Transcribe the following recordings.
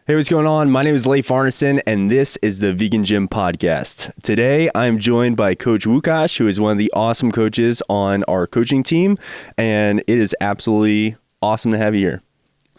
Hey, what's going on? My name is Leif, and this is the Vegan Gym Podcast. Today, I'm joined by Coach Lukasz, who is one of the awesome coaches on our coaching team, and it is absolutely awesome to have you here.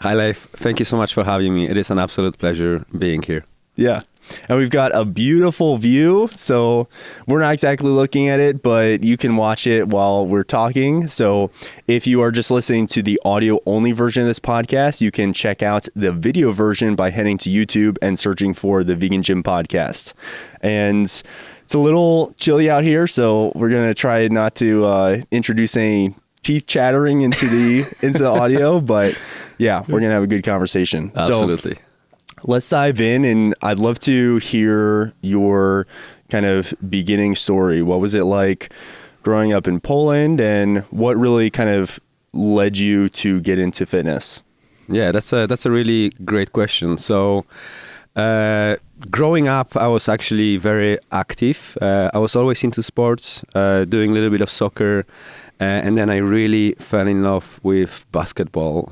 Hi, Leif. Thank you so much for having me. It is an absolute pleasure being here. Yeah. And we've got a beautiful view, so we're not exactly looking at it, but you can watch it while we're talking. So if you are just listening to the audio-only version of this podcast, you can check out the video version by heading to YouTube and searching for the Vegan Gym Podcast. And it's a little chilly out here, so we're going to try not to introduce any teeth chattering into the audio, but yeah, we're going to have a good conversation. Absolutely. So, let's dive in, and I'd love to hear your kind of beginning story. What was it like growing up in Poland, and what really kind of led you to get into fitness? Yeah, that's a really great question. So, growing up, I was actually very active. I was always into sports, doing a little bit of soccer. And then I really fell in love with basketball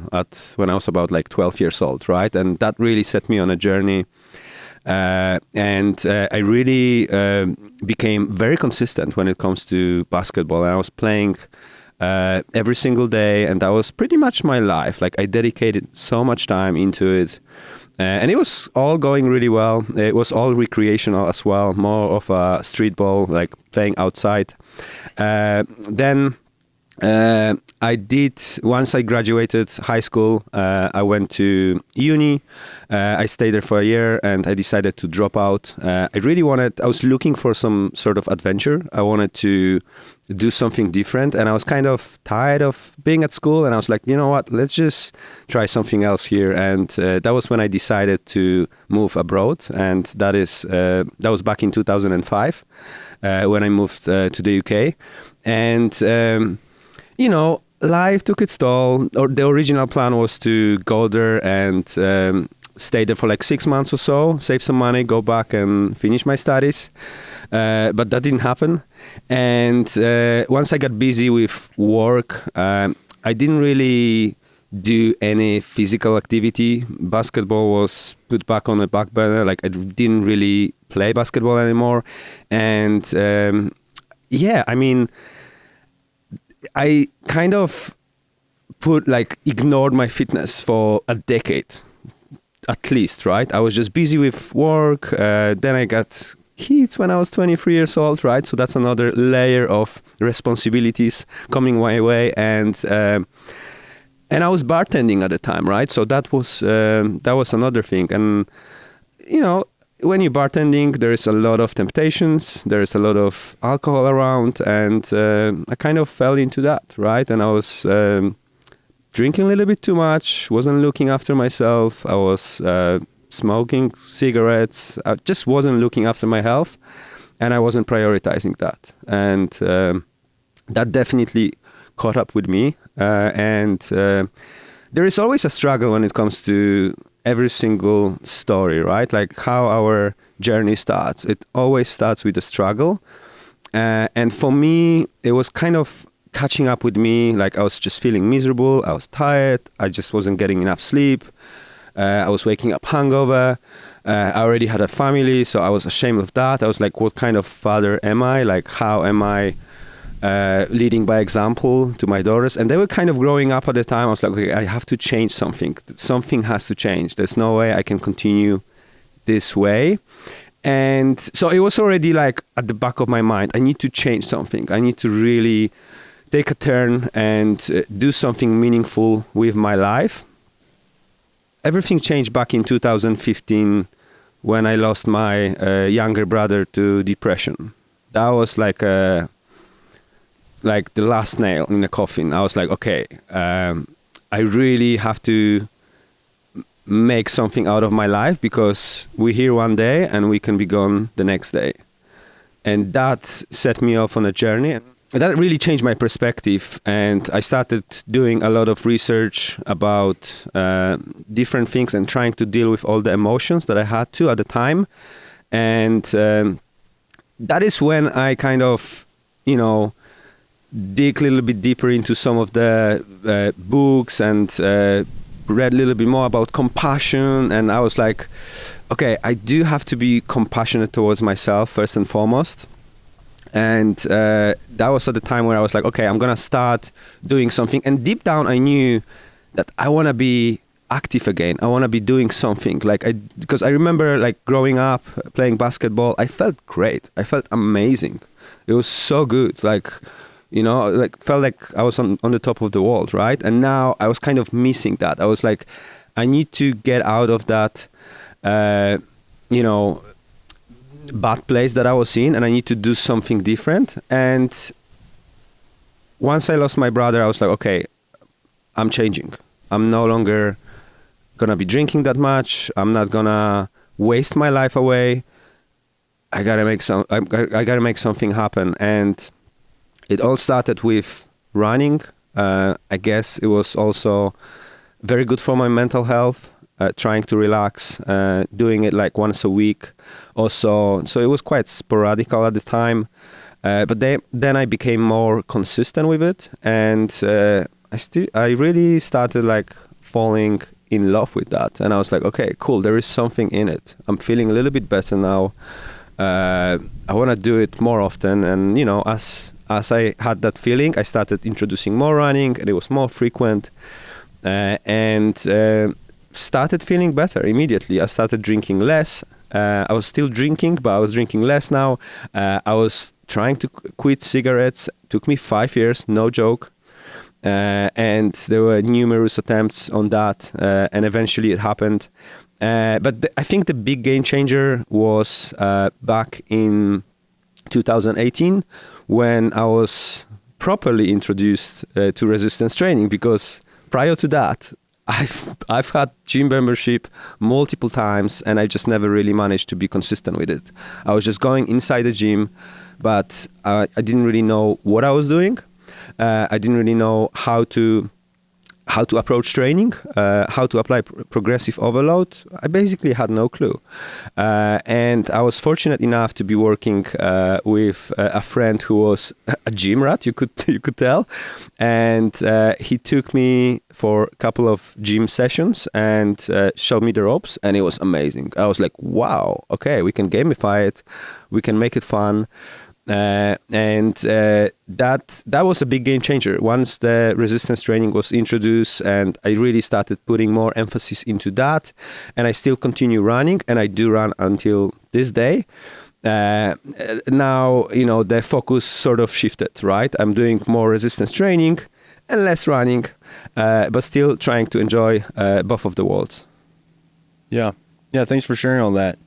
when I was about like 12 years old, right? And that really set me on a journey. I really became very consistent when it comes to basketball. And I was playing every single day, and that was pretty much my life. Like, I dedicated so much time into it. And it was all going really well. It was all recreational as well, more of a street ball, like playing outside. Once I graduated high school, I went to uni. I stayed there for a year, and I decided to drop out. I was looking for some sort of adventure. I wanted to do something different, and I was kind of tired of being at school, and I was like, you know what, let's just try something else here. And that was when I decided to move abroad, and that was back in 2005 when I moved to the UK. And life took its toll. The original plan was to go there and stay there for like 6 months or so, save some money, go back and finish my studies. But that didn't happen. And once I got busy with work, I didn't really do any physical activity. Basketball was put back on the back burner. Like, I didn't really play basketball anymore. And I kind of ignored my fitness for a decade, at least, right? I was just busy with work. Then I got kids when I was 23 years old, right? So that's another layer of responsibilities coming my way. And I was bartending at the time, right? So that was another thing. And, when you're bartending, there is a lot of temptations. There is a lot of alcohol around, and I kind of fell into that, right? And I was drinking a little bit too much, wasn't looking after myself. I was smoking cigarettes. I just wasn't looking after my health, and I wasn't prioritizing that. And that definitely caught up with me. And there is always a struggle when it comes to every single story, right? Like how our journey starts. It always starts with a struggle. And for me, it was kind of catching up with me. Like, I was just feeling miserable. I was tired. I just wasn't getting enough sleep. I was waking up hungover. I already had a family, so I was ashamed of that. I was like, what kind of father am I? Like, how am I leading by example to my daughters? And they were kind of growing up at the time. I was like, okay, I have to change something. Something has to change. There's no way I can continue this way. And so it was already like at the back of my mind, I need to change something. I need to really take a turn and do something meaningful with my life. Everything changed back in 2015 when I lost my younger brother to depression. That was like the last nail in the coffin. I was like, okay, I really have to make something out of my life, because we're here one day and we can be gone the next day. And that set me off on a journey. That really changed my perspective, and I started doing a lot of research about different things and trying to deal with all the emotions that I had to at the time. And that is when I kind of, dig a little bit deeper into some of the books and read a little bit more about compassion, and I was like, okay, I do have to be compassionate towards myself first and foremost. And that was at the time where I was like, okay, I'm gonna start doing something. And deep down, I knew that I want to be active again. I want to be doing something. Because I remember like growing up playing basketball, I felt great. I felt amazing. It was so good. Like, you know, like felt like I was on the top of the world, right? And now I was kind of missing that. I was like, I need to get out of that, you know, bad place that I was in, and I need to do something different. And once I lost my brother, I was like, okay, I'm changing. I'm no longer gonna be drinking that much. I'm not gonna waste my life away. I gotta make something happen. And it all started with running. I guess it was also very good for my mental health. Trying to relax, doing it like once a week or so. So it was quite sporadic at the time. But then I became more consistent with it. And I really started like falling in love with that. And I was like, okay, cool, there is something in it. I'm feeling a little bit better now. I want to do it more often. And, you know, as I had that feeling, I started introducing more running, and it was more frequent. Started feeling better immediately. I started drinking less. I was still drinking, but I was drinking less now. I was trying to quit cigarettes. Took me 5 years, no joke. And there were numerous attempts on that, and eventually it happened. But I think the big game changer was back in 2018 when I was properly introduced to resistance training, because prior to that, I've had gym membership multiple times, and I just never really managed to be consistent with it. I was just going inside the gym, but I didn't really know what I was doing. I didn't really know how to approach training, how to apply progressive overload. I basically had no clue. And I was fortunate enough to be working with a friend who was a gym rat, you could tell. And he took me for a couple of gym sessions and showed me the ropes, and it was amazing. I was like, wow, okay, we can gamify it, we can make it fun. That was a big game changer. Once the resistance training was introduced, and I really started putting more emphasis into that, and I still continue running, and I do run until this day. Now, you know, the focus sort of shifted, right? I'm doing more resistance training and less running, but still trying to enjoy both of the worlds. Yeah. Thanks for sharing all that.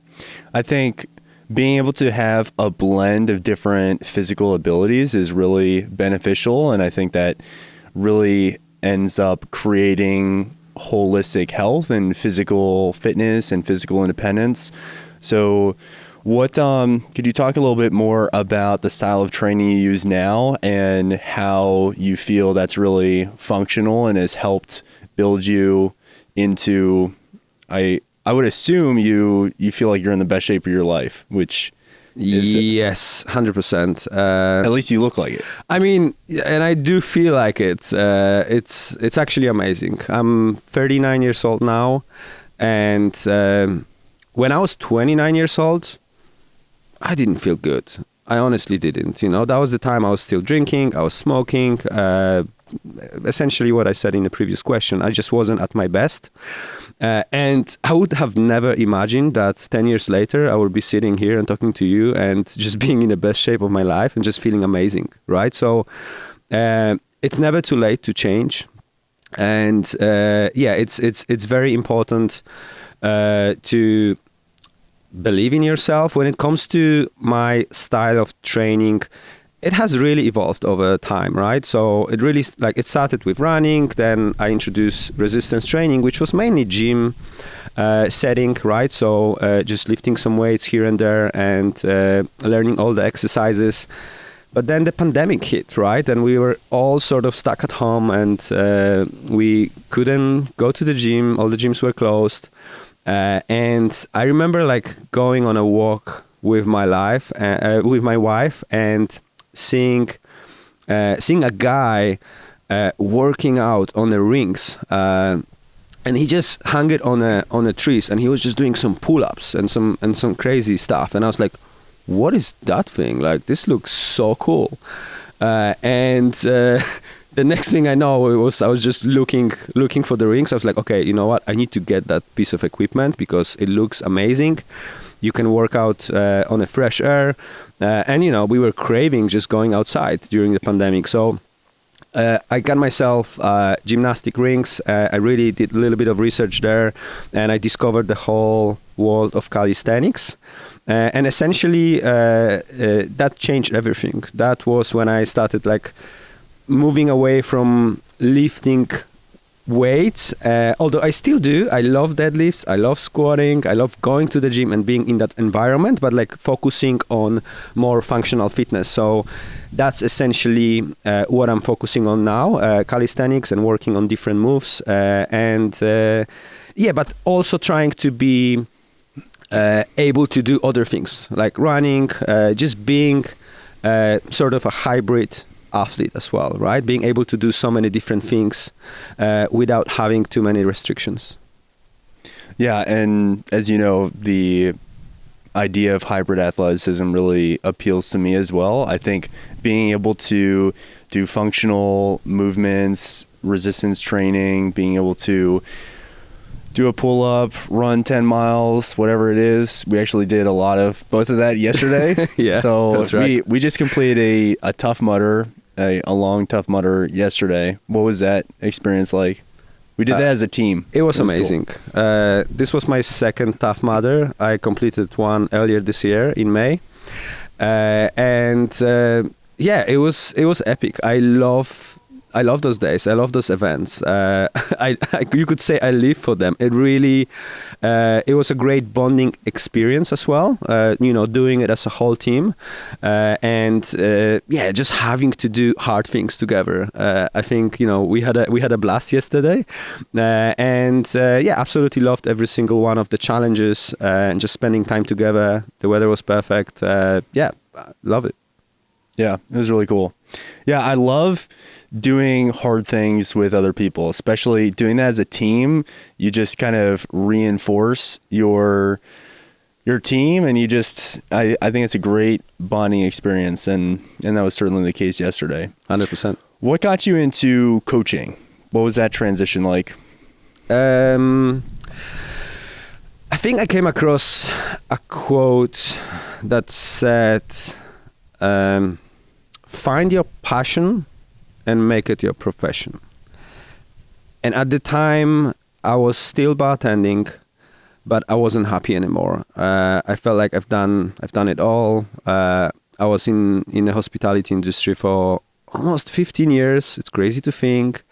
I think being able to have a blend of different physical abilities is really beneficial. And I think that really ends up creating holistic health and physical fitness and physical independence. So could you talk a little bit more about the style of training you use now and how you feel that's really functional and has helped build you into, I would assume you feel like you're in the best shape of your life, which is... Yes, 100%. At least you look like it. I mean, and I do feel like it. It's actually amazing. I'm 39 years old now, and when I was 29 years old, I didn't feel good. I honestly didn't. You know, that was the time I was still drinking, I was smoking. Essentially what I said in the previous question, I just wasn't at my best. And I would have never imagined that 10 years later, I would be sitting here and talking to you and just being in the best shape of my life and just feeling amazing, right? So it's never too late to change. And it's very important to believe in yourself. When it comes to my style of training, it has really evolved over time, right? So it really, like, it started with running, then I introduced resistance training, which was mainly gym setting, right? So just lifting some weights here and there and learning all the exercises. But then the pandemic hit, right? And we were all sort of stuck at home, and we couldn't go to the gym. All the gyms were closed. And I remember like going on a walk with my wife, and seeing a guy working out on the rings and he just hung it on a trees, and he was just doing some pull-ups and some crazy stuff. And I was like, what is that thing? Like, this looks so cool. And the next thing I know, I was just looking for the rings. I was like, okay, you know what? I need to get that piece of equipment because it looks amazing. You can work out on a fresh air. And, we were craving just going outside during the pandemic. So I got myself gymnastic rings. I really did a little bit of research there, and I discovered the whole world of calisthenics. And essentially, that changed everything. That was when I started moving away from lifting weights, although I still do. I love deadlifts, I love squatting, I love going to the gym and being in that environment, but focusing on more functional fitness. So that's essentially what I'm focusing on now, calisthenics and working on different moves, but also trying to be able to do other things like running, just being sort of a hybrid athlete as well, right? Being able to do so many different things without having too many restrictions. Yeah, and as you know, the idea of hybrid athleticism really appeals to me as well. I think being able to do functional movements, resistance training, being able to do a pull-up, run 10 miles, whatever it is. We actually did a lot of both of that yesterday. Yeah, so that's right. we just completed a Tough Mudder, a long Tough Mudder yesterday. What was that experience like? We did that as a team. It was amazing. Cool. This was my second Tough Mudder. I completed one earlier this year in May. It was epic. I love those days. I love those events. You could say I live for them. It really, it was a great bonding experience as well. Doing it as a whole team, just having to do hard things together. I think we had a blast yesterday, absolutely loved every single one of the challenges and just spending time together. The weather was perfect. Love it. Yeah, it was really cool. Yeah, I love doing hard things with other people, especially doing that as a team. You just kind of reinforce your team, and I think it's a great bonding experience, and that was certainly the case yesterday. 100%. What got you into coaching? What was that transition like? I think I came across a quote that said, find your passion and make it your profession. And at the time, I was still bartending, but I wasn't happy anymore. I felt like I've done it all. I was in the hospitality industry for almost 15 years. It's crazy to think.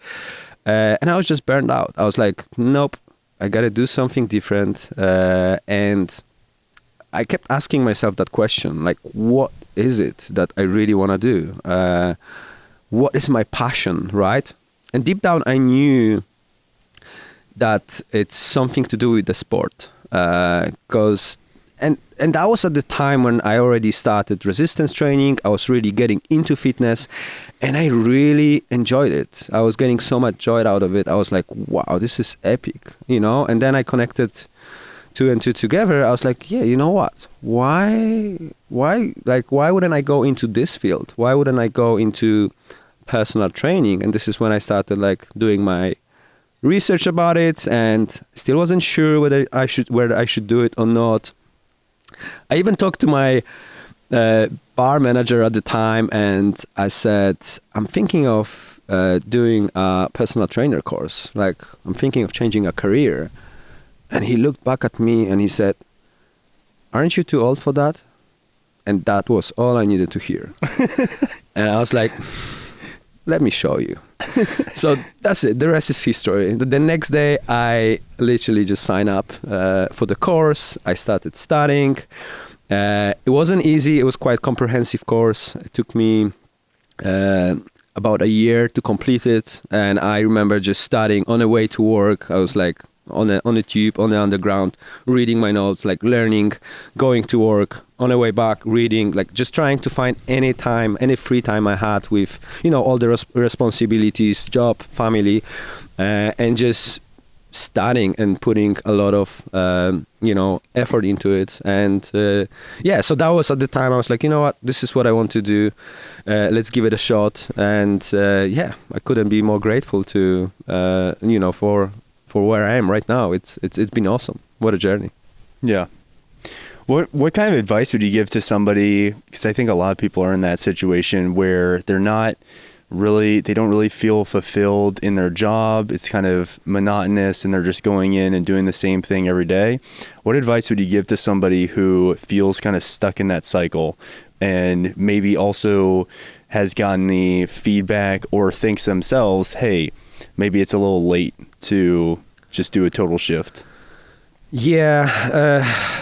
And I was just burned out. I was like, nope, I got to do something different. And I kept asking myself that question, like, what is it that I really want to do? What is my passion, right? And deep down, I knew that it's something to do with the sport. And that was at the time when I already started resistance training. I was really getting into fitness, and I really enjoyed it. I was getting so much joy out of it. I was like, wow, this is epic, And then I connected two and two together. I was like, yeah, you know what? Why wouldn't I go into this field? Why wouldn't I go into personal training? And this is when I started doing my research about it, and still wasn't sure whether I should do it or not. I even talked to my bar manager at the time, and I said, I'm thinking of doing a personal trainer course. I'm thinking of changing a career. And he looked back at me and he said, aren't you too old for that? And that was all I needed to hear. And I was like, let me show you. So that's it. The rest is history. The next day, I literally just signed up for the course. I started studying. It wasn't easy. It was quite a comprehensive course. It took me about a year to complete it. And I remember just studying on the way to work. I was like, on the tube, on the underground, reading my notes, learning, going to work, on the way back, reading, just trying to find any time, any free time I had with, all the responsibilities, job, family, and just studying and putting a lot of effort into it. And so that was at the time I was like, you know what, this is what I want to do. Let's give it a shot. And I couldn't be more grateful to for where I am right now. It's been awesome. What a journey. Yeah. What kind of advice would you give to somebody? Because I think a lot of people are in that situation where they don't really feel fulfilled in their job. It's kind of monotonous and they're just going in and doing the same thing every day. What advice would you give to somebody who feels kind of stuck in that cycle and maybe also has gotten the feedback or thinks themselves, hey, maybe it's a little late to just do a total shift? Yeah,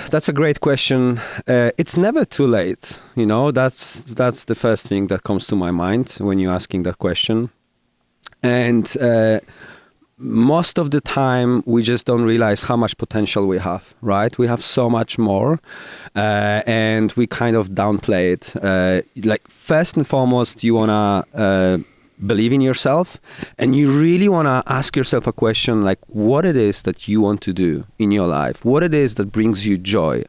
that's a great question. It's never too late. That's the first thing that comes to my mind when you're asking that question. And most of the time, we just don't realize how much potential we have, right? We have so much more, and we kind of downplay it. Like, first and foremost, you want to believe in yourself, and you really want to ask yourself a question like what it is that you want to do in your life, what it is that brings you joy,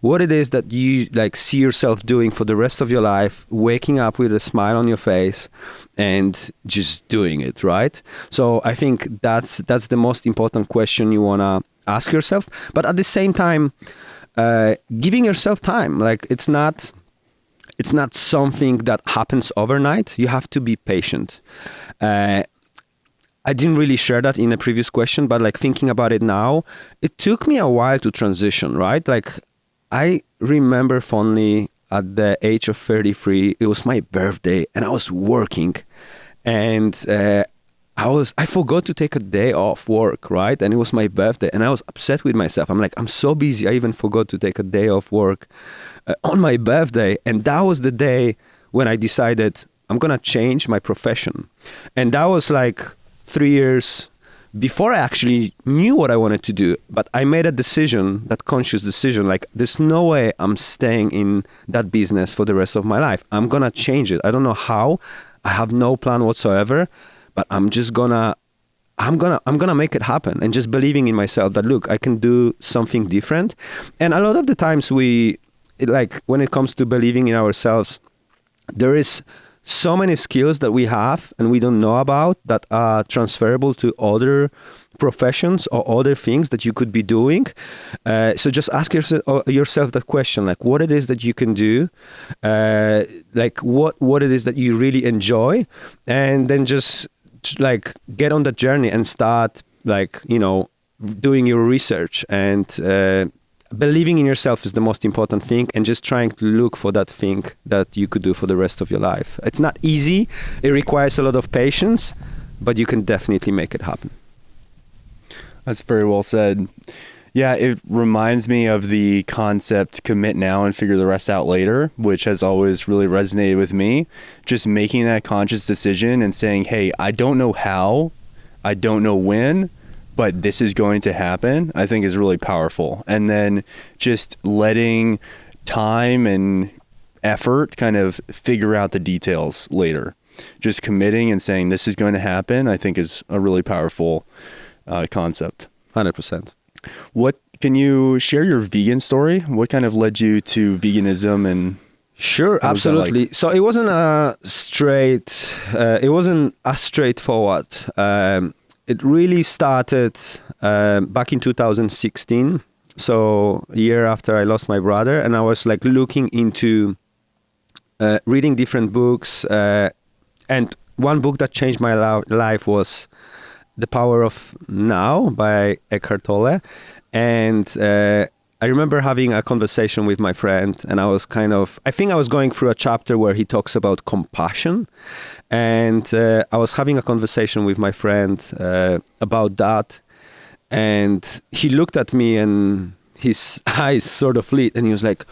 what it is that you like see yourself doing for the rest of your life, waking up with a smile on your face and just doing it, right? So I think that's the most important question you want to ask yourself. But at the same time, giving yourself time, like it's not something that happens overnight. You have to be patient. I didn't really share that in a previous question, but like thinking about it now, it took me a while to transition, right? Like I remember fondly at the age of 33, it was my birthday and I was working and I forgot to take a day off work, right? And it was my birthday and I was upset with myself. I'm like, I'm so busy. I even forgot to take a day off work on my birthday. And that was the day when I decided I'm going to change my profession. And that was like 3 years before I actually knew what I wanted to do. But I made a decision, that conscious decision, like there's no way I'm staying in that business for the rest of my life. I'm going to change it. I don't know how. I have no plan whatsoever. But I'm gonna make it happen, and just believing in myself that look, I can do something different. And a lot of the times when it comes to believing in ourselves, there is so many skills that we have and we don't know about that are transferable to other professions or other things that you could be doing. So just ask yourself that question, like what it is that you can do, like what it is that you really enjoy, and then just like get on the journey and start like, doing your research, and believing in yourself is the most important thing, and just trying to look for that thing that you could do for the rest of your life. It's not easy. It requires a lot of patience, but you can definitely make it happen. That's very well said. Yeah, it reminds me of the concept commit now and figure the rest out later, which has always really resonated with me. Just making that conscious decision and saying, hey, I don't know how, I don't know when, but this is going to happen, I think is really powerful. And then just letting time and effort kind of figure out the details later. Just committing and saying this is going to happen, I think is a really powerful concept. 100%. What can you share your vegan story? What kind of led you to veganism? And sure, absolutely. Like? So it wasn't as straightforward. It really started back in 2016. So a year after I lost my brother, and I was like looking into reading different books. And one book that changed my life was The Power of Now by Eckhart Tolle. And I remember having a conversation with my friend, and I think I was going through a chapter where he talks about compassion. And I was having a conversation with my friend about that. And he looked at me and his eyes sort of lit, and he was like,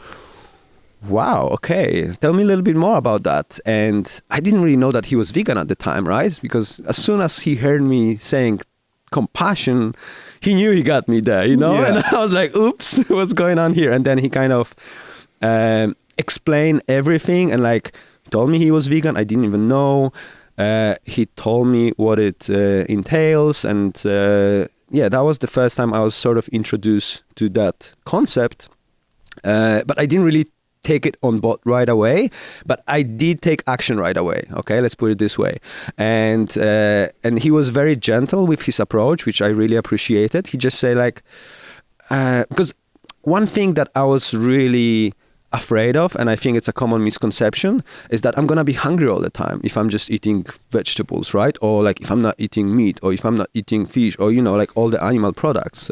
wow, okay, tell me a little bit more about that. And I didn't really know that he was vegan at the time, right? Because as soon as he heard me saying compassion, he knew he got me there, Yeah. And I was like, oops, what's going on here? And then he kind of explained everything and like told me he was vegan. I didn't even know. He told me what it entails, and that was the first time I was sort of introduced to that concept. But I didn't really take it on board right away, but I did take action right away. Okay, let's put it this way. And he was very gentle with his approach, which I really appreciated. He just said like, because one thing that I was really afraid of, and I think it's a common misconception, is that I'm gonna be hungry all the time if I'm just eating vegetables, right? Or like if I'm not eating meat, or if I'm not eating fish, or like all the animal products.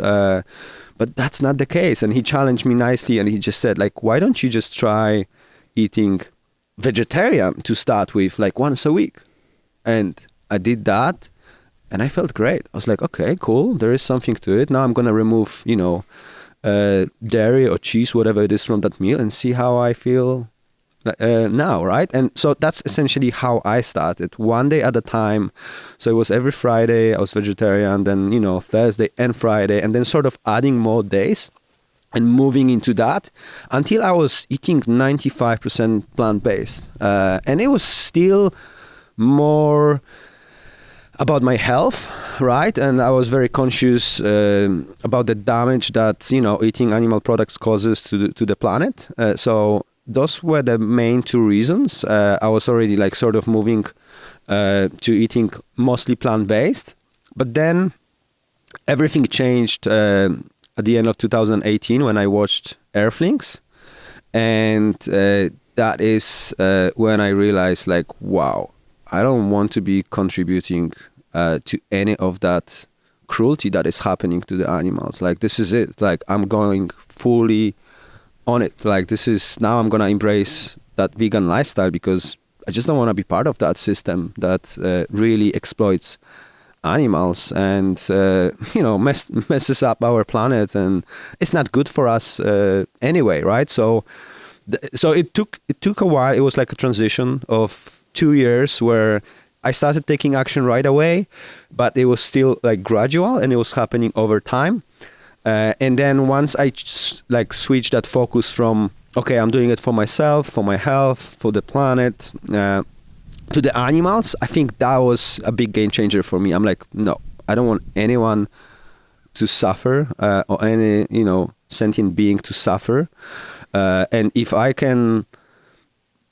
But that's not the case. And he challenged me nicely, and he just said like, why don't you just try eating vegetarian to start with, like once a week? And I did that, and I felt great. I was like, okay, cool. There is something to it. Now I'm gonna remove, dairy or cheese, whatever it is, from that meal, and see how I feel now, right? And so that's essentially how I started, one day at a time. So it was every Friday I was vegetarian, then Thursday and Friday, and then sort of adding more days and moving into that until I was eating 95% plant-based, and it was still more about my health, right? And I was very conscious about the damage that eating animal products causes to the planet. So those were the main two reasons. I was already like sort of moving to eating mostly plant-based, but then everything changed at the end of 2018 when I watched Earthlings, and that is when I realized like, wow, I don't want to be contributing to any of that cruelty that is happening to the animals. Like, this is it. Like, I'm going fully on it. Like, this is, now I'm going to embrace that vegan lifestyle, because I just don't want to be part of that system that really exploits animals and, messes up our planet. And it's not good for us anyway, right? So it took a while. It was like a transition of 2 years where I started taking action right away, but it was still like gradual, and it was happening over time. And then once I switched that focus from, okay, I'm doing it for myself, for my health, for the planet, to the animals, I think that was a big game changer for me. I'm like, no, I don't want anyone to suffer, or any, sentient being to suffer. And if I can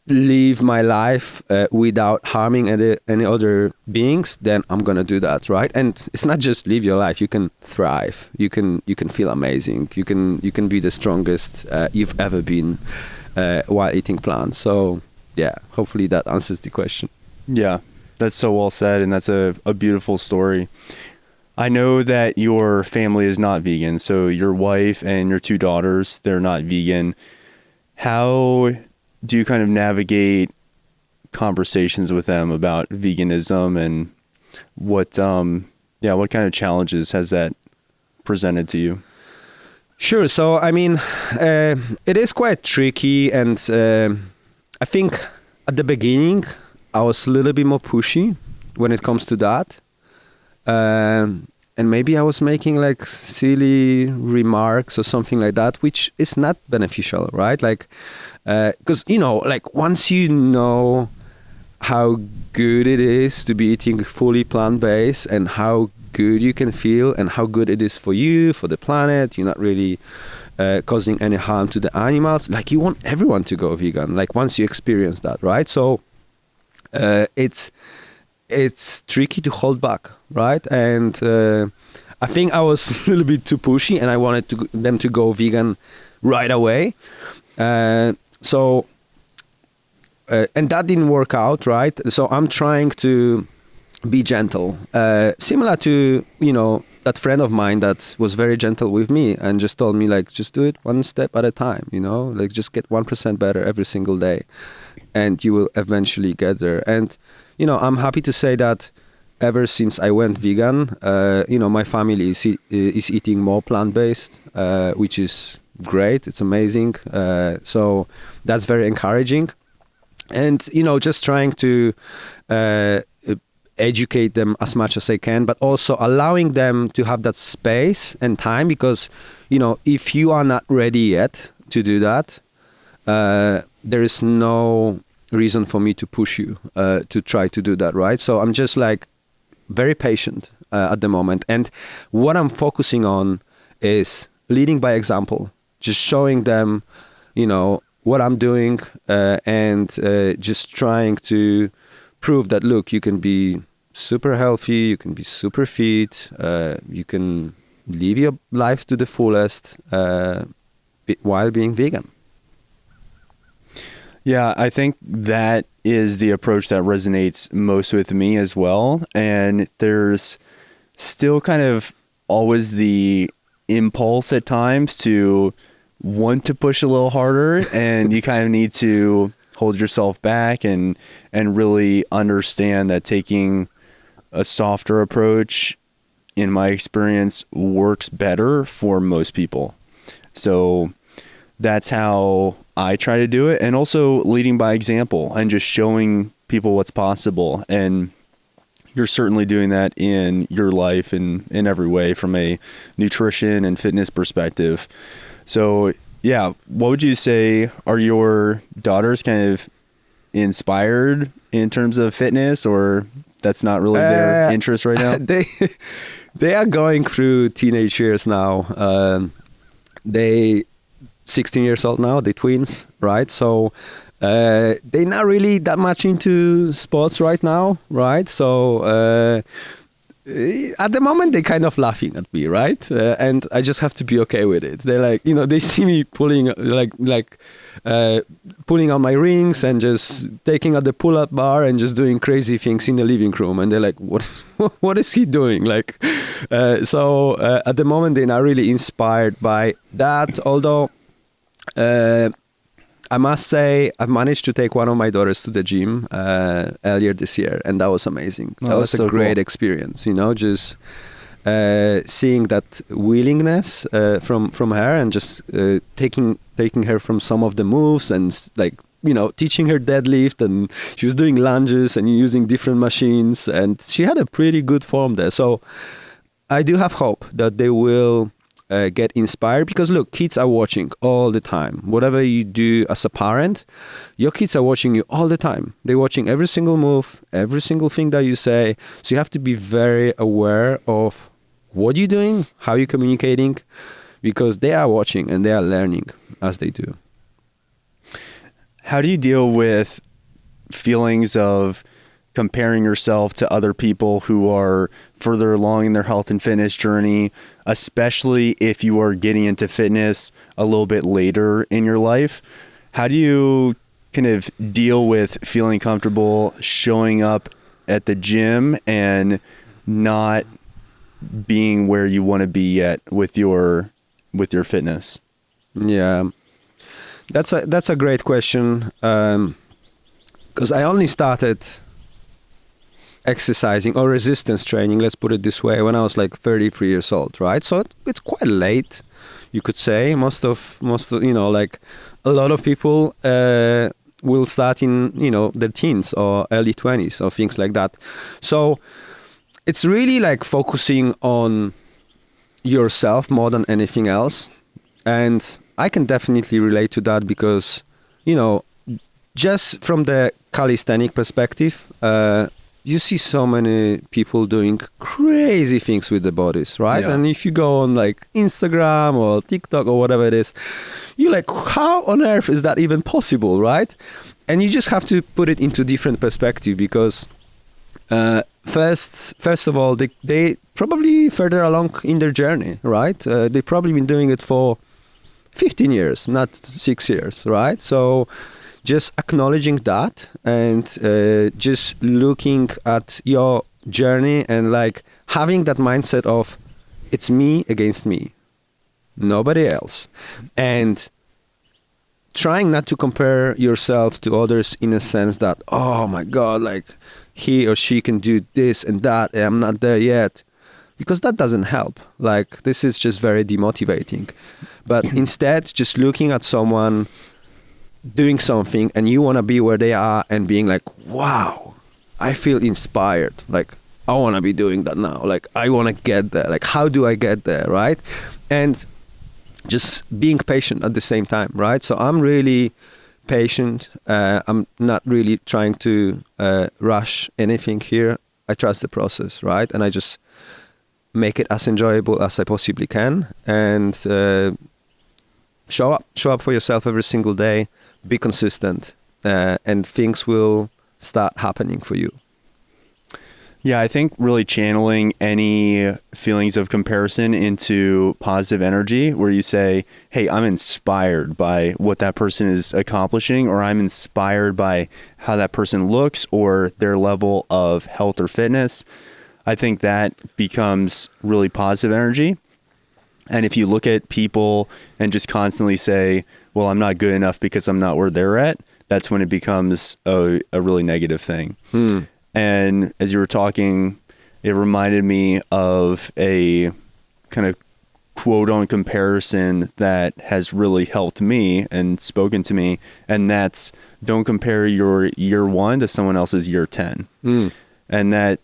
live my life without harming any other beings, then I'm gonna do that, right? And it's not just live your life. You can thrive. You can feel amazing. You can be the strongest you've ever been while eating plants. So yeah, hopefully that answers the question. Yeah, that's so well said, and that's a beautiful story. I know that your family is not vegan, so your wife and your 2 daughters, they're not vegan. How do you kind of navigate conversations with them about veganism, and what kind of challenges has that presented to you? Sure. So, I mean, it is quite tricky, and I think at the beginning I was a little bit more pushy when it comes to that. And maybe I was making like silly remarks or something like that, which is not beneficial, right? Like, because, like once you know how good it is to be eating fully plant-based, and how good you can feel, and how good it is for you, for the planet, you're not really causing any harm to the animals. Like, you want everyone to go vegan, like once you experience that, right? So it's tricky to hold back, right? And I think I was a little bit too pushy, and I wanted them to go vegan right away. So and that didn't work out, right? So I'm trying to be gentle, similar to that friend of mine that was very gentle with me and just told me, like, just do it one step at a time, like just get 1% better every single day, and you will eventually get there. And I'm happy to say that ever since I went vegan, my family is eating more plant-based, which is great. It's amazing. So that's very encouraging. And, just trying to educate them as much as I can, but also allowing them to have that space and time, because, if you are not ready yet to do that, there is no reason for me to push you to try to do that, right? So I'm just like very patient, at the moment. And what I'm focusing on is leading by example, just showing them, what I'm doing, and just trying to prove that, look, you can be super healthy, you can be super fit, you can live your life to the fullest while being vegan. Yeah, I think that is the approach that resonates most with me as well. And there's still kind of always the impulse at times to want to push a little harder, and you kind of need to hold yourself back and really understand that taking a softer approach, in my experience, works better for most people. So that's how I try to do it, and also leading by example and just showing people what's possible. And you're certainly doing that in your life in every way from a nutrition and fitness perspective. So yeah, what would you say are your daughters kind of inspired in terms of fitness, or that's not really their interest right now? They are going through teenage years now. They 16 years old now, they're twins, right? So they're not really that much into sports right now, right? So at the moment, they're kind of laughing at me, right? And I just have to be okay with it. They're like, they see me pulling, pulling on my rings and just taking out the pull-up bar and just doing crazy things in the living room. And they're like, what is he doing? So at the moment, they're not really inspired by that. Although I must say, I've managed to take one of my daughters to the gym earlier this year, and that was amazing. That was a great experience, just seeing that willingness from her, and just taking her from some of the moves, and teaching her deadlift, and she was doing lunges and using different machines, and she had a pretty good form there. So I do have hope that they will get inspired, because look, kids are watching all the time. Whatever you do as a parent, your kids are watching you all the time. They're watching every single move, every single thing that you say. So you have to be very aware of what you're doing, how you're communicating, because they are watching and they are learning as they do. How do you deal with feelings of comparing yourself to other people who are further along in their health and fitness journey, especially if you are getting into fitness a little bit later in your life? How do you kind of deal with feeling comfortable showing up at the gym and not being where you want to be yet with your fitness? Yeah, that's a great question, because I only started exercising or resistance training, let's put it this way, when I was 33 years old, right? So it's quite late, you could say. Most of a lot of people will start in their teens or early 20s or things like that. So it's really focusing on yourself more than anything else. And I can definitely relate to that, because just from the calisthenic perspective, you see so many people doing crazy things with their bodies, right? Yeah. And if you go on Instagram or TikTok or whatever it is, you're like, how on earth is that even possible, right? And you just have to put it into different perspective, because first of all, they probably further along in their journey, right? They've probably been doing it for 15 years, not 6 years, right? So just acknowledging that, and just looking at your journey, and having that mindset of it's me against me, nobody else, and trying not to compare yourself to others in a sense that, oh my God, he or she can do this and that, and I'm not there yet, because that doesn't help. This is just very demotivating. But instead, just looking at someone doing something, and you want to be where they are, and being wow, I feel inspired. I want to be doing that now. I want to get there. How do I get there, right? And just being patient at the same time, right? So I'm really patient. I'm not really trying to rush anything here. I trust the process, right? And I just make it as enjoyable as I possibly can, and show up for yourself every single day. Be consistent, and things will start happening for you. Yeah, I think really channeling any feelings of comparison into positive energy where you say, hey, I'm inspired by what that person is accomplishing, or I'm inspired by how that person looks or their level of health or fitness. I think that becomes really positive energy. And if you look at people and just constantly say, well, I'm not good enough because I'm not where they're at, that's when it becomes a really negative thing. And as you were talking, it reminded me of a kind of quote on comparison that has really helped me and spoken to me. And that's, don't compare your year 1 to someone else's year 10. And that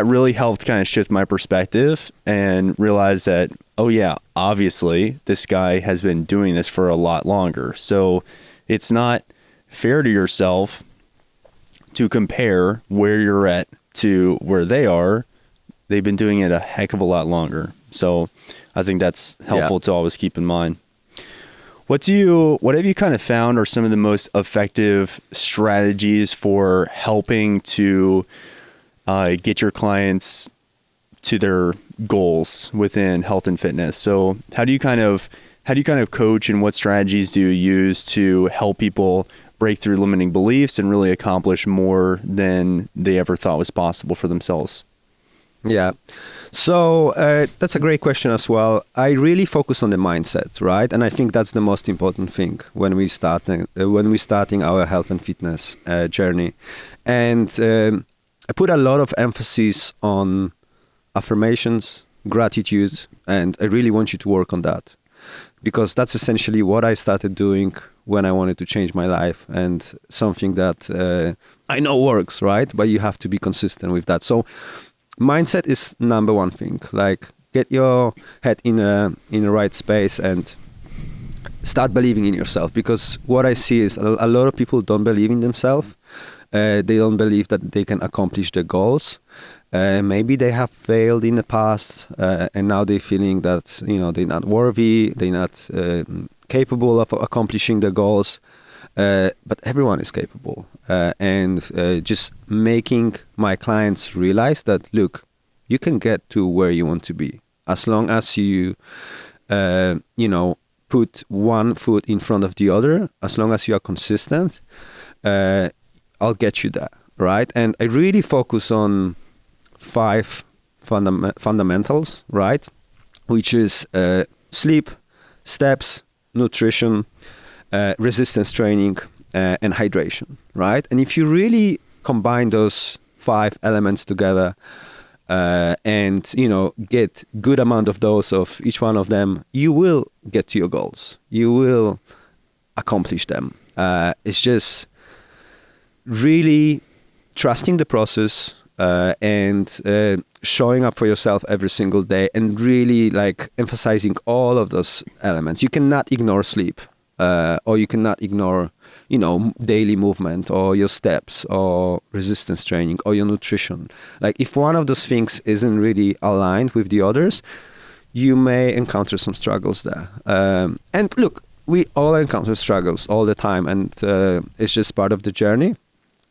really helped kind of shift my perspective and realize that, oh yeah, obviously this guy has been doing this for a lot longer. So it's not fair to yourself to compare where you're at to where they are. They've been doing it a heck of a lot longer. So I think that's helpful to always keep in mind. What have you kind of found are some of the most effective strategies for helping to get your clients to their goals within health and fitness? So how do you kind of coach, and what strategies do you use to help people break through limiting beliefs and really accomplish more than they ever thought was possible for themselves? Yeah. So that's a great question as well. I really focus on the mindset, right? And I think that's the most important thing when we're starting our health and fitness journey. And I put a lot of emphasis on affirmations, gratitude, and I really want you to work on that, because that's essentially what I started doing when I wanted to change my life, and something that I know works, right? But you have to be consistent with that. So mindset is number one thing. Like, get your head in a right space and start believing in yourself, because what I see is a lot of people don't believe in themselves. They don't believe that they can accomplish their goals. Maybe they have failed in the past, and now they're feeling that they're not worthy, they're not capable of accomplishing their goals. But everyone is capable, and just making my clients realize that, look, you can get to where you want to be as long as you, put one foot in front of the other. As long as you are consistent, I'll get you there, right? And I really focus on 5 fundamentals, right? Which is sleep, steps, nutrition, resistance training, and hydration, right? And if you really combine those 5 elements together, and get good amount of dose of each one of them, you will get to your goals. You will accomplish them. It's just really trusting the process, and showing up for yourself every single day, and really emphasizing all of those elements. You cannot ignore sleep, or you cannot ignore daily movement, or your steps, or resistance training, or your nutrition. If one of those things isn't really aligned with the others, you may encounter some struggles there. And look, we all encounter struggles all the time, and it's just part of the journey.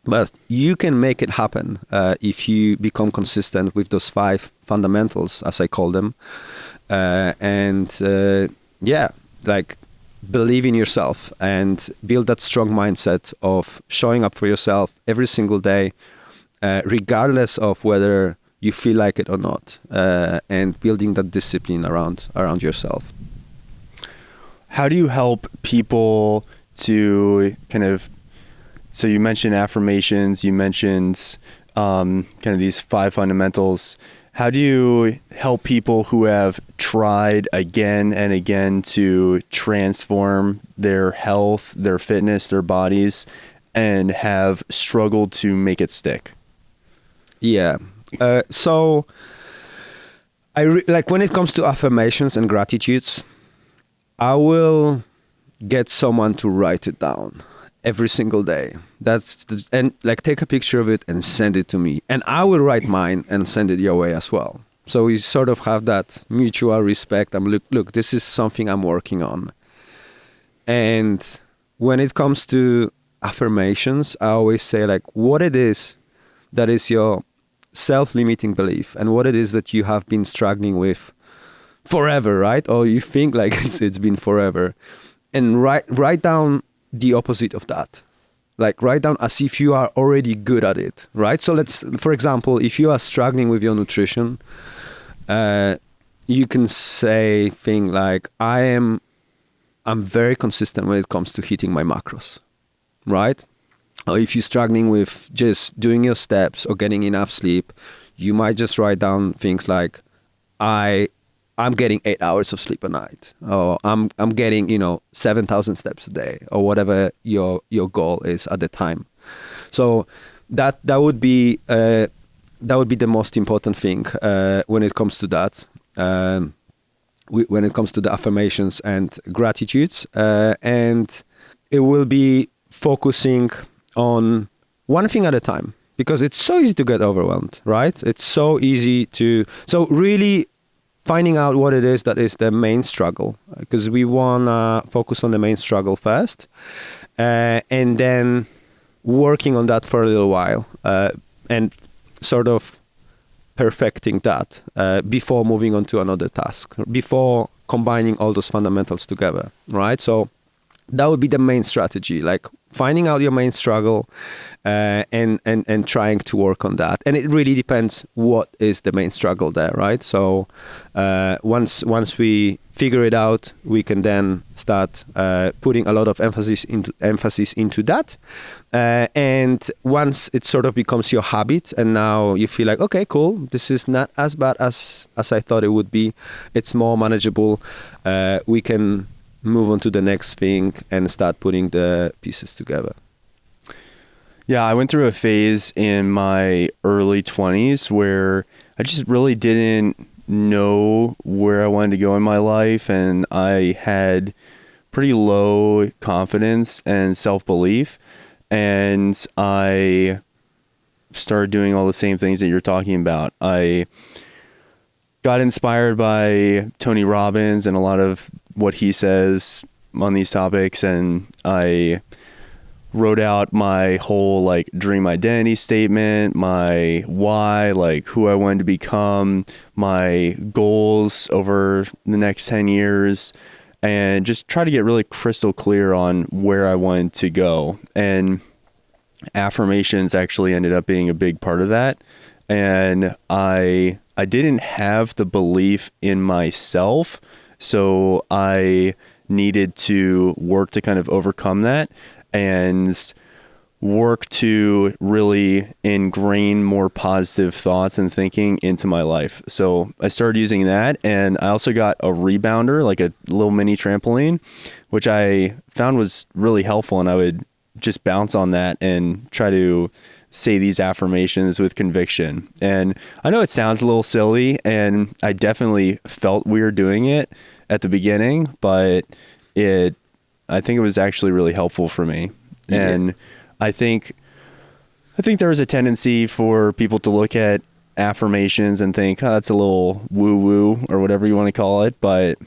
But you can make it happen if you become consistent with those 5 fundamentals, as I call them. Believe in yourself and build that strong mindset of showing up for yourself every single day, regardless of whether you feel like it or not, and building that discipline around yourself. How do you help people to so you mentioned affirmations, you mentioned kind of these 5 fundamentals. How do you help people who have tried again and again to transform their health, their fitness, their bodies, and have struggled to make it stick? Yeah. So when it comes to affirmations and gratitudes, I will get someone to write it down. every single day. And like take a picture of it and send it to me, and I will write mine and send it your way as well. So we sort of have that mutual respect. Look, this is something I'm working on. And when it comes to affirmations, I always say like what it is that is your self-limiting belief and what it is that you have been struggling with forever, right? Or you think like it's been forever, and write down the opposite of that. Like write down as if you are already good at it, right? So for example, if you are struggling with your nutrition, you can say thing like, I'm very consistent when it comes to hitting my macros, right? Or if you're struggling with just doing your steps or getting enough sleep, you might just write down things like, I'm getting 8 hours of sleep a night, or I'm getting 7,000 steps a day, or whatever your goal is at the time. So that would be the most important thing when it comes to that. When it comes to the affirmations and gratitudes, and it will be focusing on one thing at a time, because it's so easy to get overwhelmed, right? It's so easy so really finding out what it is that is the main struggle, because we want to focus on the main struggle first, and then working on that for a little while, and sort of perfecting that before moving on to another task, before combining all those fundamentals together, right? So that would be the main strategy, like finding out your main struggle and trying to work on that. And it really depends what is the main struggle there, right? So once we figure it out, we can then start putting a lot of emphasis into that. And once it sort of becomes your habit, and now you feel like, okay, cool, this is not as bad as I thought it would be. It's more manageable. We can move on to the next thing and start putting the pieces together. Yeah, I went through a phase in my early 20s where I just really didn't know where I wanted to go in my life, and I had pretty low confidence and self-belief, and I started doing all the same things that you're talking about. I got inspired by Tony Robbins and a lot of what he says on these topics, and I wrote out my whole like dream identity statement, my why, like who I wanted to become, my goals over the next 10 years, and just try to get really crystal clear on where I wanted to go. And affirmations actually ended up being a big part of that. And I didn't have the belief in myself, so I needed to work to kind of overcome that and work to really ingrain more positive thoughts and thinking into my life. So I started using that, and I also got a rebounder, like a little mini trampoline, which I found was really helpful, and I would just bounce on that and try to say these affirmations with conviction. And I know it sounds a little silly, and I definitely felt weird doing it at the beginning, but I think it was actually really helpful for me. Yeah. And I think there is a tendency for people to look at affirmations and think, oh, that's a little woo-woo or whatever you want to call it, but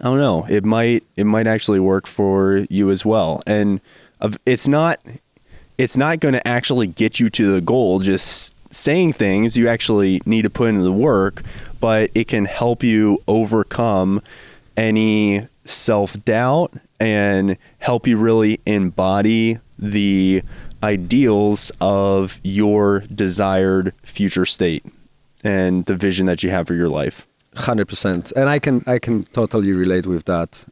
I don't know, it might actually work for you as well. And it's not going to actually get you to the goal just saying things. You actually need to put into the work, but it can help you overcome any self-doubt and help you really embody the ideals of your desired future state and the vision that you have for your life. 100%. And I can totally relate with that,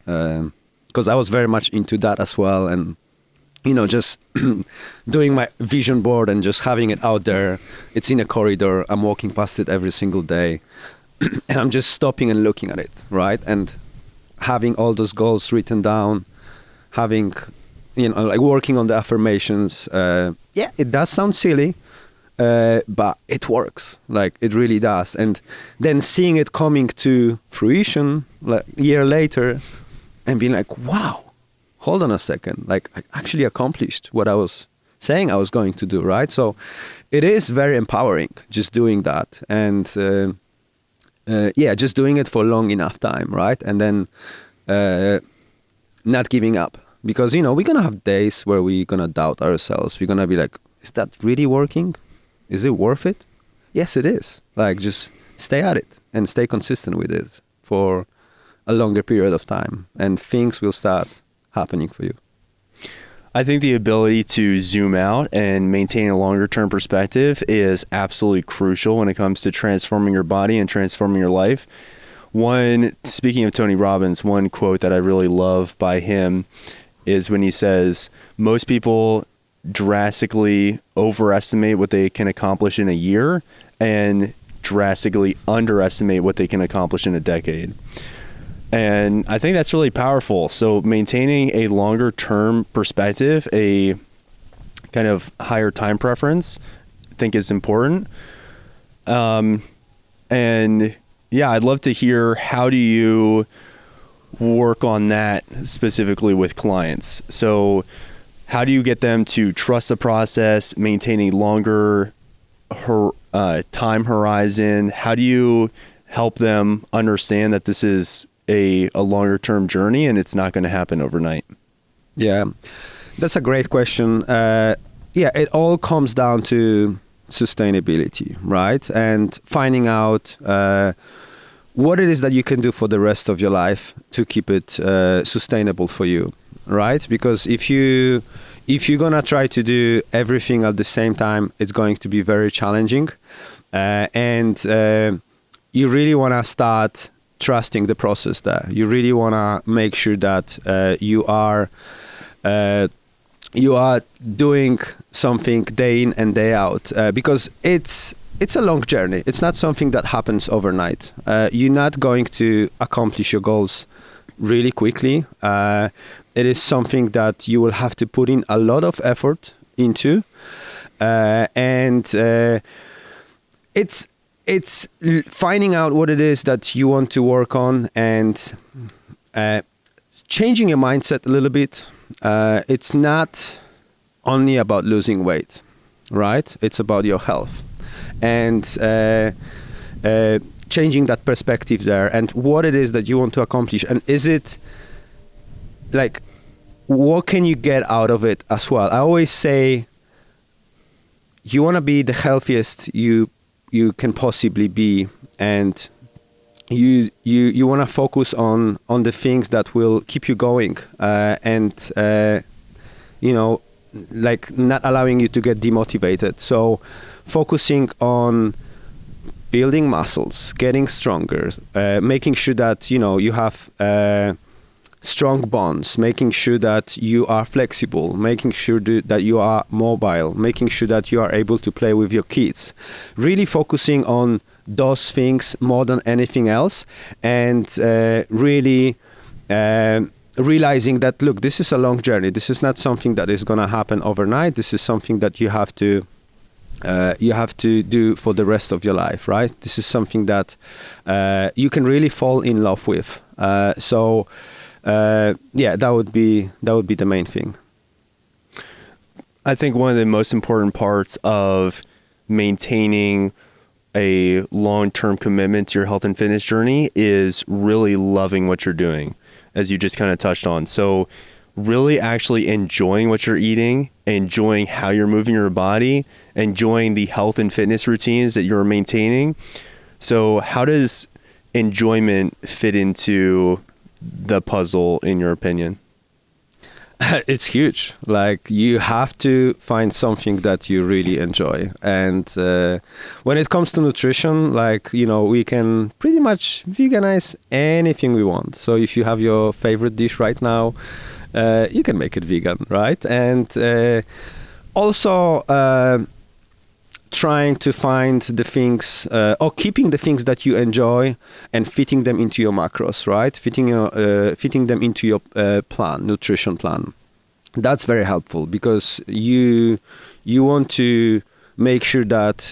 because I was very much into that as well. And just doing my vision board and just having it out there. It's in a corridor. I'm walking past it every single day. And I'm just stopping and looking at it, right? And having all those goals written down, having, like working on the affirmations. It does sound silly, but it works. Like, it really does. And then seeing it coming to fruition like a year later and being like, wow, hold on a second, like I actually accomplished what I was saying I was going to do, right? So it is very empowering just doing that. And just doing it for long enough time, right? And then not giving up. Because, we're going to have days where we're going to doubt ourselves. We're going to be like, is that really working? Is it worth it? Yes, it is. Like, just stay at it and stay consistent with it for a longer period of time. And things will start happening for you. I think the ability to zoom out and maintain a longer term perspective is absolutely crucial when it comes to transforming your body and transforming your life. Speaking of Tony Robbins, one quote that I really love by him is when he says, most people drastically overestimate what they can accomplish in a year and drastically underestimate what they can accomplish in a decade. And I think that's really powerful. So maintaining a longer term perspective, a kind of higher time preference, I think is important. And yeah, I'd love to hear, how do you work on that specifically with clients? So how do you get them to trust the process, maintain a longer time horizon? How do you help them understand that this is a longer term journey and it's not going to happen overnight? Yeah, that's a great question. It all comes down to sustainability, right? And finding out what it is that you can do for the rest of your life to keep it sustainable for you, right? Because if you're gonna try to do everything at the same time, it's going to be very challenging, and you really want to start trusting the process there. You really want to make sure that you are doing something day in and day out, because it's a long journey. It's not something that happens overnight. You're not going to accomplish your goals really quickly. It is something that you will have to put in a lot of effort into, and it's finding out what it is that you want to work on and changing your mindset a little bit. It's not only about losing weight, right? It's about your health. And changing that perspective there, and what it is that you want to accomplish, and is it like, what can you get out of it as well? I always say you want to be the healthiest you can possibly be, and you want to focus on the things that will keep you going, and like not allowing you to get demotivated. So focusing on building muscles, getting stronger, making sure that you have strong bonds, making sure that you are flexible, making sure that you are mobile, making sure that you are able to play with your kids. Really focusing on those things more than anything else, and really realizing that, look, this is a long journey. This is not something that is going to happen overnight. This is something that you have to do for the rest of your life, right? This is something that you can really fall in love with. That would be the main thing. I think one of the most important parts of maintaining a long-term commitment to your health and fitness journey is really loving what you're doing, as you just kind of touched on. So really actually enjoying what you're eating, enjoying how you're moving your body, enjoying the health and fitness routines that you're maintaining. So how does enjoyment fit into the puzzle, in your opinion? It's huge. Like, you have to find something that you really enjoy. And when it comes to nutrition, we can pretty much veganize anything we want. So if you have your favorite dish right now, you can make it vegan, right? And also trying to find the things, or keeping the things that you enjoy and fitting them into your macros, right? Fitting them into your nutrition plan. That's very helpful, because you want to make sure that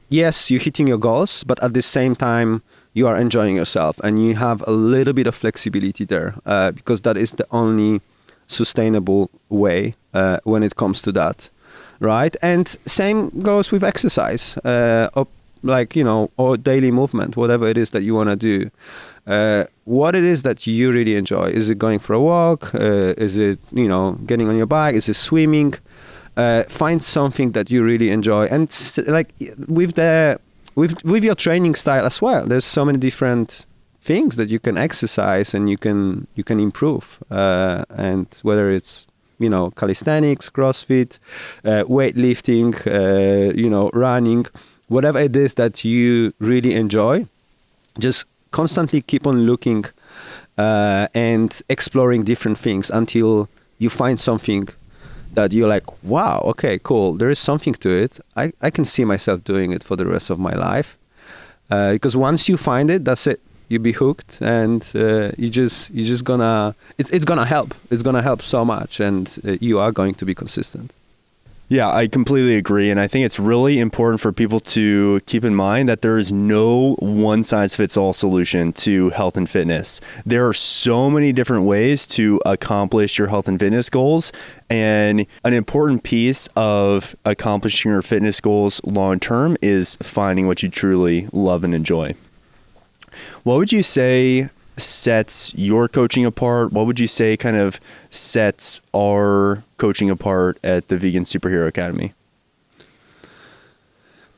yes, you're hitting your goals, but at the same time you are enjoying yourself, and you have a little bit of flexibility there, because that is the only sustainable way when it comes to that, right? And same goes with exercise, or daily movement, whatever it is that you want to do. What it is that you really enjoy. Is it going for a walk? Is it, getting on your bike? Is it swimming? Find something that you really enjoy. And with your training style as well, there's so many different things that you can exercise and you can improve. And whether it's, calisthenics, CrossFit, weightlifting, running, whatever it is that you really enjoy, just constantly keep on looking and exploring different things until you find something that you're like, wow, okay, cool. There is something to it. I can see myself doing it for the rest of my life. Because once you find it, that's it. You be hooked, and you're just gonna. It's gonna help. It's gonna help so much, and you are going to be consistent. Yeah, I completely agree. And I think it's really important for people to keep in mind that there is no one-size-fits-all solution to health and fitness. There are so many different ways to accomplish your health and fitness goals. And an important piece of accomplishing your fitness goals long-term is finding what you truly love and enjoy. What would you say sets your coaching apart? What would you say kind of sets our coaching apart at the Vegan Superhero Academy?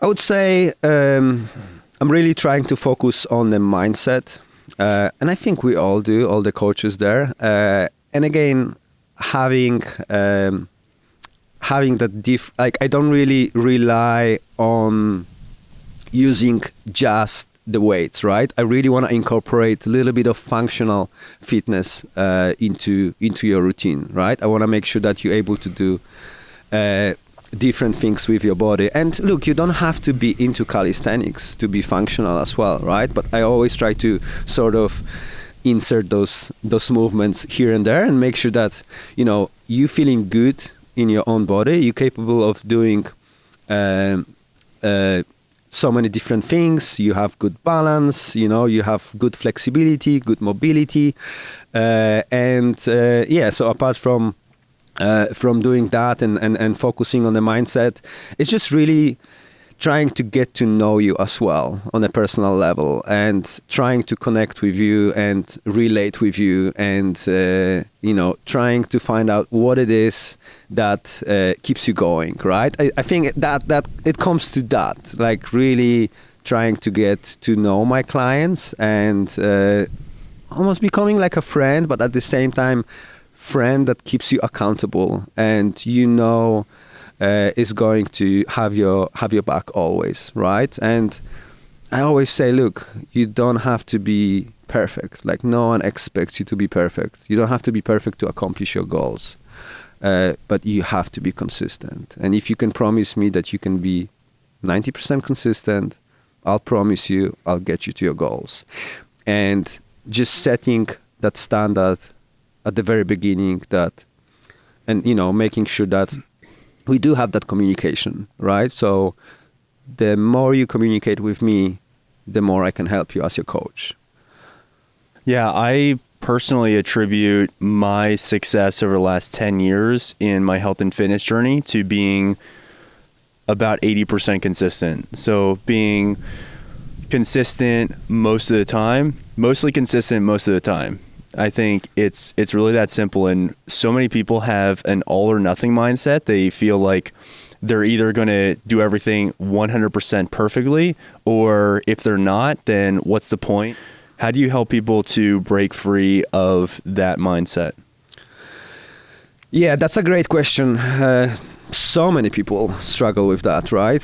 I would say I'm really trying to focus on the mindset. And I think we all do, all the coaches there. And again, having that I don't really rely on using just the weights, right? I really want to incorporate a little bit of functional fitness into your routine, right? I want to make sure that you're able to do different things with your body. And look, you don't have to be into calisthenics to be functional as well, right? But I always try to sort of insert those movements here and there and make sure that, you feeling good in your own body. You're capable of doing so many different things. You have good balance, you have good flexibility, good mobility. So apart from doing that and focusing on the mindset, it's just really trying to get to know you as well on a personal level and trying to connect with you and relate with you and, trying to find out what it is that keeps you going, right? I think that it comes to that, like really trying to get to know my clients and almost becoming like a friend, but at the same time, friend that keeps you accountable and is going to have your back always, right? And I always say, look, you don't have to be perfect. Like no one expects you to be perfect. You don't have to be perfect to accomplish your goals, but you have to be consistent. And if you can promise me that you can be 90% consistent, I'll promise you I'll get you to your goals. And just setting that standard at the very beginning making sure that we do have that communication, right? So the more you communicate with me, the more I can help you as your coach. Yeah, I personally attribute my success over the last 10 years in my health and fitness journey to being about 80% consistent. So being consistent most of the time, mostly consistent most of the time. I think it's really that simple. And so many people have an all or nothing mindset. They feel like they're either going to do everything 100% perfectly, or if they're not, then what's the point? How do you help people to break free of that mindset? Yeah, that's a great question. So many people struggle with that, right?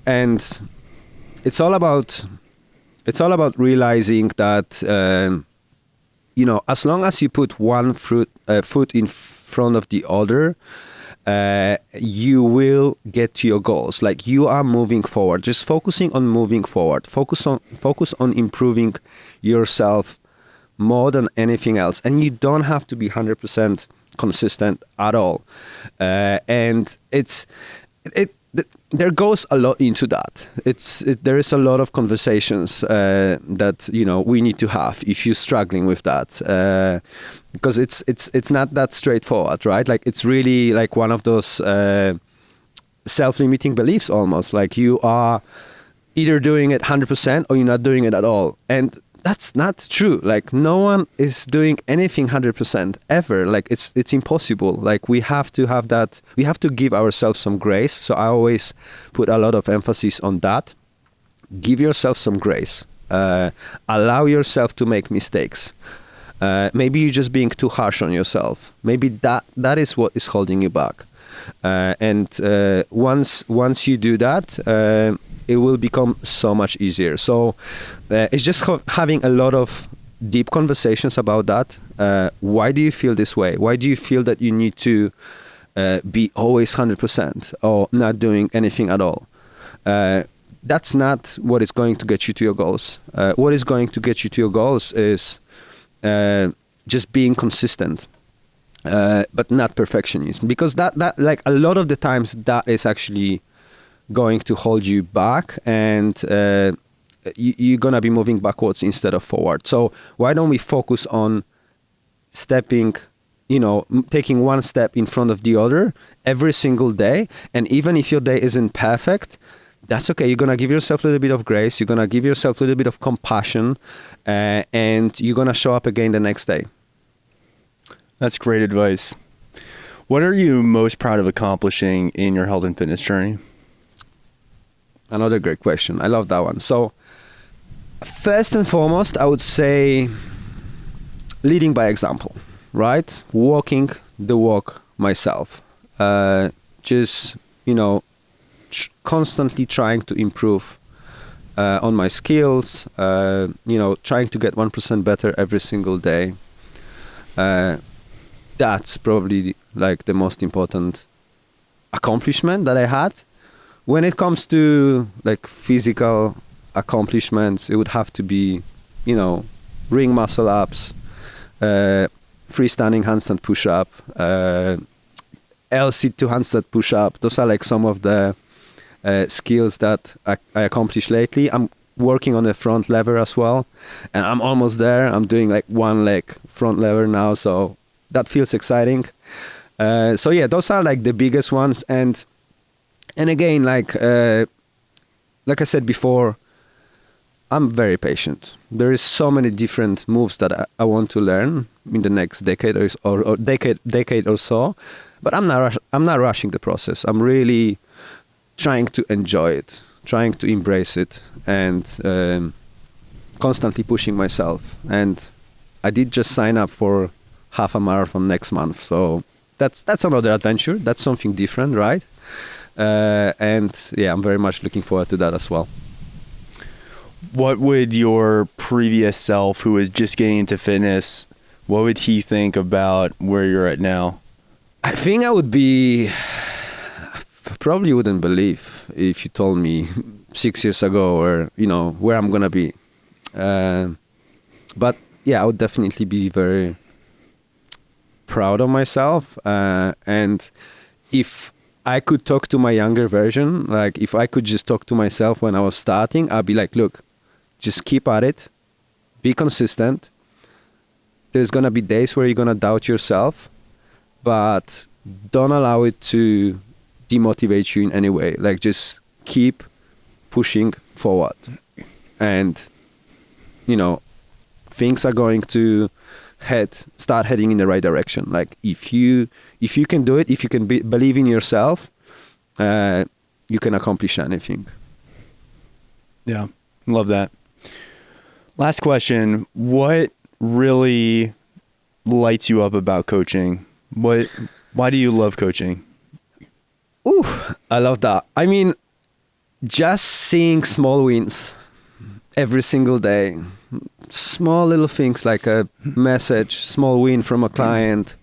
And it's all about realizing that as long as you put one foot in front of the other, you will get to your goals. Like you are moving forward, just focusing on moving forward. Focus on improving yourself more than anything else. And you don't have to be 100% consistent at all. And there goes a lot into that. There is a lot of conversations that we need to have if you're struggling with that, because it's not that straightforward, right? Like it's really like one of those self-limiting beliefs almost. Like you are either doing it 100% or you're not doing it at all, and that's not true. Like no one is doing anything 100% ever. Like it's impossible. Like we have to have that. We have to give ourselves some grace. So I always put a lot of emphasis on that. Give yourself some grace. Allow yourself to make mistakes. Maybe you're just being too harsh on yourself. Maybe that is what is holding you back. And once you do that, it will become so much easier. So it's just having a lot of deep conversations about that. Why do you feel this way? Why do you feel that you need to be always 100% or not doing anything at all? That's not what is going to get you to your goals. What is going to get you to your goals is just being consistent, but not perfectionism. Because that like a lot of the times that is actually going to hold you back, and you're gonna be moving backwards instead of forward. So why don't we focus on stepping, taking one step in front of the other every single day? And even if your day isn't perfect, that's okay. You're gonna give yourself a little bit of grace. You're gonna give yourself a little bit of compassion, and you're gonna show up again the next day. That's great advice. What are you most proud of accomplishing in your health and fitness journey? Another great question. I love that one. So first and foremost, I would say leading by example, right? Walking the walk myself. Just, constantly trying to improve on my skills, trying to get 1% better every single day. That's probably like the most important accomplishment that I had. When it comes to like physical accomplishments, it would have to be, ring muscle ups, freestanding handstand push-up, L-sit-to handstand push-up. Those are like some of the skills that I accomplished lately. I'm working on the front lever as well, and I'm almost there. I'm doing like one leg front lever now, so that feels exciting. So yeah, those are like the biggest ones. And again, like I said before, I'm very patient. There is so many different moves that I want to learn in the next decade or decade or so, but I'm not rushing the process. I'm really trying to enjoy it, trying to embrace it, and constantly pushing myself. And I did just sign up for half a marathon next month, so that's another adventure. That's something different, right? And yeah, I'm very much looking forward to that as well. What would your previous self, who was just getting into fitness, what would he think about where you're at now? I think I probably wouldn't believe if you told me 6 years ago, or where I'm gonna be. But yeah, I would definitely be very proud of myself. And if I could talk to my younger version, like if I could just talk to myself when I was starting, I'd be like, look, just keep at it, be consistent. There's going to be days where you're going to doubt yourself, but don't allow it to demotivate you in any way. Like just keep pushing forward, and things are going to start heading in the right direction. Like if you can do it, if you can believe in yourself, you can accomplish anything. Yeah, love that. Last question: what really lights you up about coaching? Why do you love coaching? Ooh, I love that. I mean, just seeing small wins every single day. Small little things like a message, small win from a client,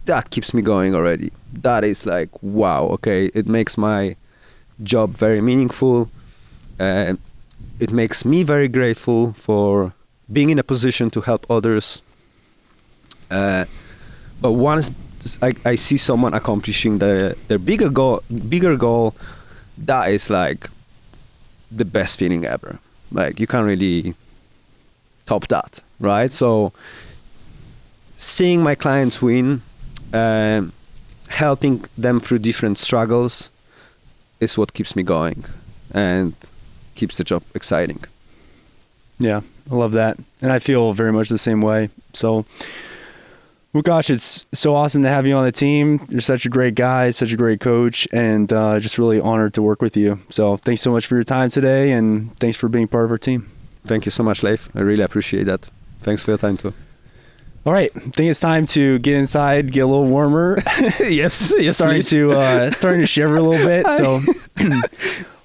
that keeps me going already. That is like, wow, okay, it makes my job very meaningful. It makes me very grateful for being in a position to help others. But once I see someone accomplishing their bigger goal, that is like the best feeling ever. Like you can't really top that, right? So seeing my clients win, helping them through different struggles is what keeps me going and keeps the job exciting. Yeah, I love that. And I feel very much the same way. So, Lukasz, it's so awesome to have you on the team. You're such a great guy, such a great coach, and just really honored to work with you. So thanks so much for your time today, and thanks for being part of our team. Thank you so much, Leif. I really appreciate that. Thanks for your time too. All right, I think it's time to get inside, get a little warmer. yes, starting to shiver a little bit. So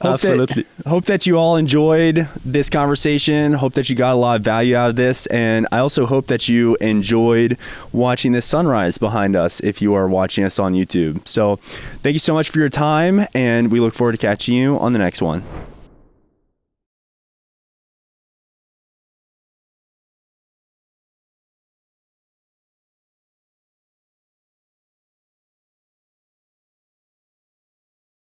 absolutely. Hope that you all enjoyed this conversation. Hope that you got a lot of value out of this, and I also hope that you enjoyed watching this sunrise behind us if you are watching us on YouTube. So thank you so much for your time, and we look forward to catching you on the next one.